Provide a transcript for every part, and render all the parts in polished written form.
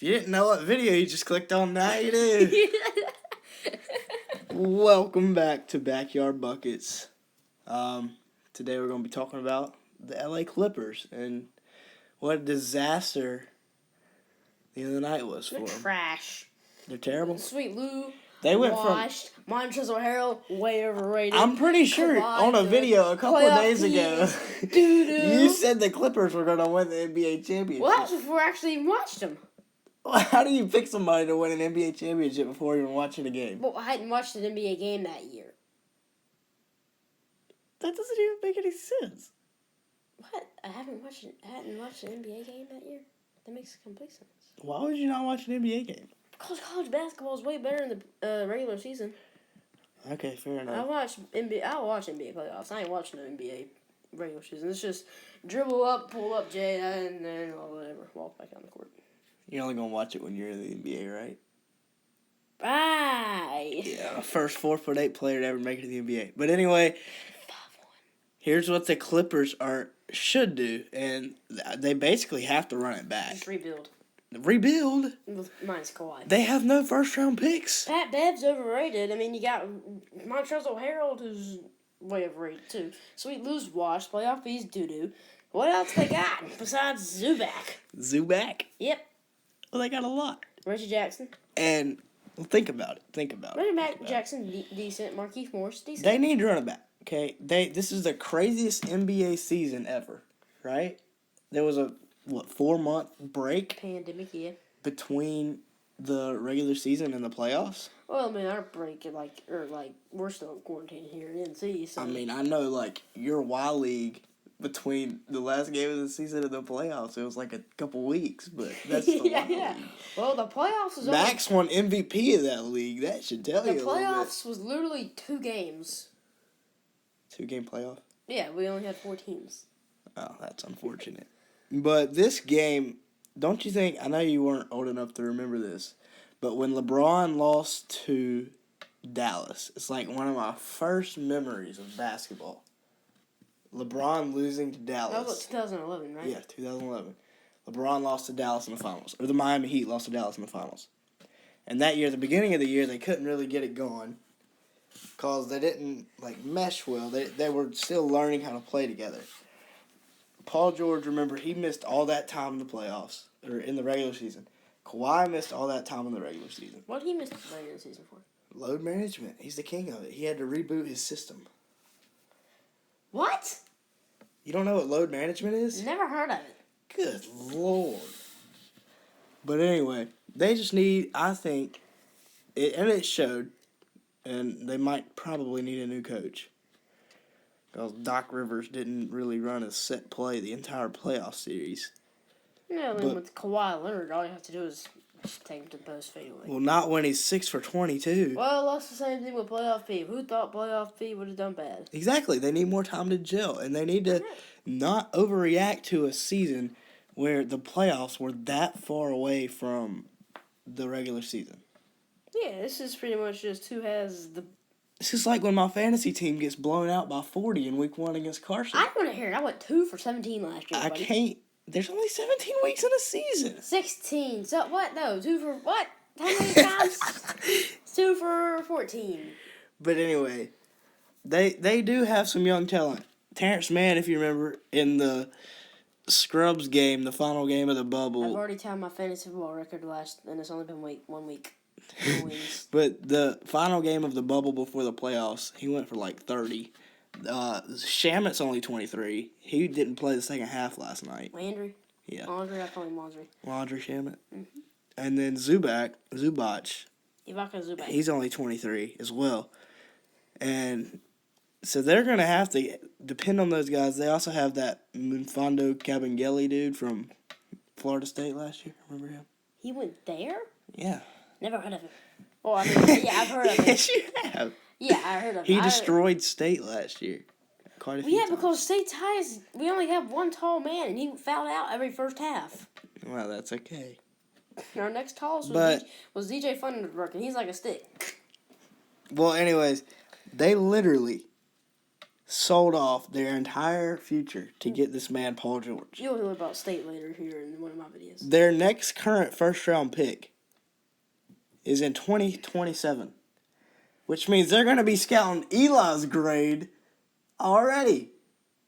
If you didn't know what video you just clicked on, now you do. Welcome back to Backyard Buckets. Today we're going to be talking about the LA Clippers and what a disaster the other night was for They're them. trash. They're terrible. Sweet Lou, They went washed. Montrezl Harrell, way overrated. I'm pretty sure Kawhi, on a video a couple of days ago, you said the Clippers were going to win the NBA championship. Well, that was before I actually even watched them. How do you pick somebody to win an NBA championship before even watching a game? Well, I hadn't watched an NBA game that year. That doesn't even make any sense. What? I hadn't watched an NBA game that year? That makes complete sense. Why would you not watch an NBA game? Because college basketball is way better in the regular season. Okay, fair enough. I watch NBA playoffs. I ain't watching the NBA regular season. It's just dribble up, pull up, Jay, and then whatever, walk back on the court. You're only going to watch it when you're in the NBA, right? Right. Yeah, the first 4'8" player to ever make it to the NBA. But anyway, 5'1". here's what the Clippers should do, and they basically have to run it back. Just rebuild. Rebuild? Mine's Kawhi. They have no first-round picks. Pat Bev's overrated. I mean, you got Montrezl Harrell, who's way overrated, too. Sweet Lou's washed. Playoff B's doo-doo. What else they got besides Zubac? Zubac? Yep. Well, they got a lot. Reggie Jackson. And think about it. Reggie Jackson, decent. Markieff Morris, decent. They need to run it back, okay? This is the craziest NBA season ever, right? There was a 4-month break Pandemic, yeah. between the regular season and the playoffs. Well, I mean, our break, we're still in quarantine here in NC, so. I mean, I know, your Y League between the last game of the season and the playoffs, it was like a couple weeks, but that's the yeah. League. Well, the playoffs was Max won MVP of that league. That should tell you a little bit. The playoffs was literally 2 games. 2-game playoff? Yeah, we only had 4 teams. Oh, that's unfortunate. But this game, don't you think, I know you weren't old enough to remember this, but when LeBron lost to Dallas, it's like one of my first memories of basketball. LeBron losing to Dallas. That was 2011, right? Yeah, 2011. LeBron lost to Dallas in the finals. Or the Miami Heat lost to Dallas in the finals. And that year, the beginning of the year, they couldn't really get it going because they didn't, mesh well. They were still learning how to play together. Paul George, remember, he missed all that time in the playoffs, or in the regular season. Kawhi missed all that time in the regular season. What did he miss the regular season for? Load management. He's the king of it. He had to reboot his system. What? You don't know what load management is? Never heard of it. Good Lord. But anyway, they just need, I think, and it showed, and they might probably need a new coach. Because Doc Rivers didn't really run a set play the entire playoff series. Yeah, I mean, with Kawhi Leonard, all you have to do is just take him to the post fadeaway. Well, not when he's 6 for 22. Well, that's the same thing with playoff P. Who thought playoff P would have done bad? Exactly. They need more time to gel, and they need to not overreact to a season where the playoffs were that far away from the regular season. Yeah, this is pretty much just who has the... It's just like when my fantasy team gets blown out by 40 in week 1 against Carson. I want to hear it. I went 2 for 17 last year, I buddy. can't. There's only 17 weeks in a season. 16. So, what? No, 2 for what? How many times? 2 for 14. But anyway, they do have some young talent. Terrence Mann, if you remember, in the Scrubs game, the final game of the bubble. I've already tied my fantasy football record and it's only been 1 week. But the final game of the bubble before the playoffs, he went for 30. Shamet's only 23. He didn't play the second half last night. Landry? Yeah. Landry, I call him Landry. Landry Shamet. Mm-hmm. And then Zubac, Ibaka Zubac. he's only 23 as well. And so they're going to have to depend on those guys. They also have that Mfando Kabengele dude from Florida State last year. Remember him? He went there? Yeah. Never heard of him. Well, I mean, yeah, I've heard of him. Yes, you have. Yeah, I heard of him. He destroyed State last year. Quite a few times. Because State ties, we only have one tall man, and he fouled out every first half. Well, that's okay. Our next tallest was DJ Funderburk, and he's like a stick. Well, anyways, they literally sold off their entire future to get this man, Paul George. You'll hear about State later here in one of my videos. Their next current first-round pick is in 2027, which means they're going to be scouting Eli's grade already.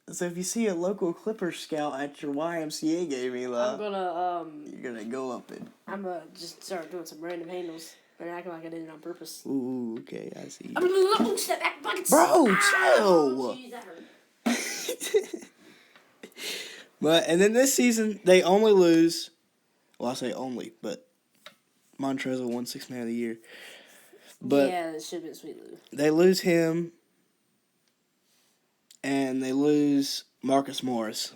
So if you see a local Clippers scout at your YMCA game, Eli, I'm gonna you're going to go up and... I'm gonna just start doing some random handles and acting like I did it on purpose. Ooh, okay, I see. Bro, chill! Geez, that hurt. But, and then this season, they only lose... Well, I say only, but Montrezl won Sixth Man of the Year. But yeah, it should have been Sweet Lou. they lose him, and they lose Marcus Morris.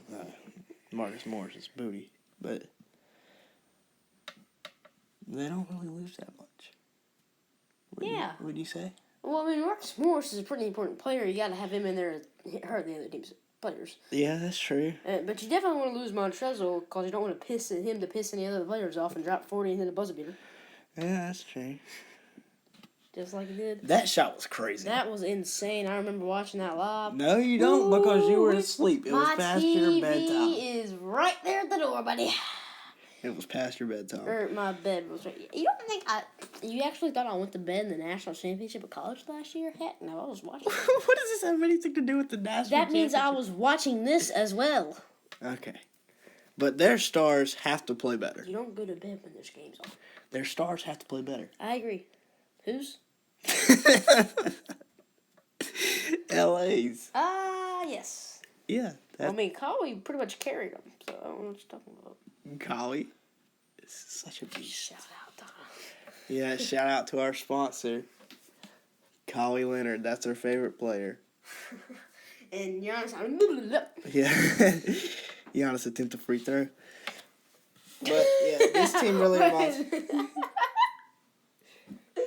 Marcus Morris is booty, but they don't really lose that much. What do you say? Well, I mean, Marcus Morris is a pretty important player. You got to have him in there to hurt the other team's players. Yeah, that's true. But you definitely want to lose Montrezl because you don't want to piss any other players off and drop 40 and hit a buzzer beater. Yeah, that's true. Just like he did. That shot was crazy. That was insane. I remember watching that live. No, you don't, because you were asleep. It was past your bedtime. My TV is right there at the door, buddy. It was past your bedtime. Or my bed was right. You don't think you actually thought I went to bed in the national championship of college last year? Heck no, I was watching. What does this have anything to do with the national That means I championship? was watching this as well. Okay. But their stars have to play better. You don't go to bed when there's games on. Their stars have to play better. I agree. Whose? LA's. Yes. Yeah. I mean, Kawhi pretty much carried them, so I don't know what you're talking about. Kawhi is such a beast. Shout out, Donna. Yeah, shout out to our sponsor, Kawhi Leonard. That's our favorite player. And Giannis, Yeah. Giannis attempt a free throw. But, yeah, this team really reminds me.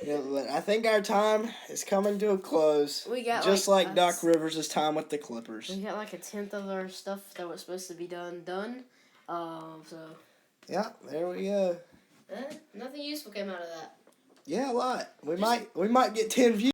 Yeah, but I think our time is coming to a close. We got just like Doc Rivers' time with the Clippers. We got like a tenth of our stuff that was supposed to be done. So. Yeah, there we go. Nothing useful came out of that. Yeah, a lot. We might get 10 views.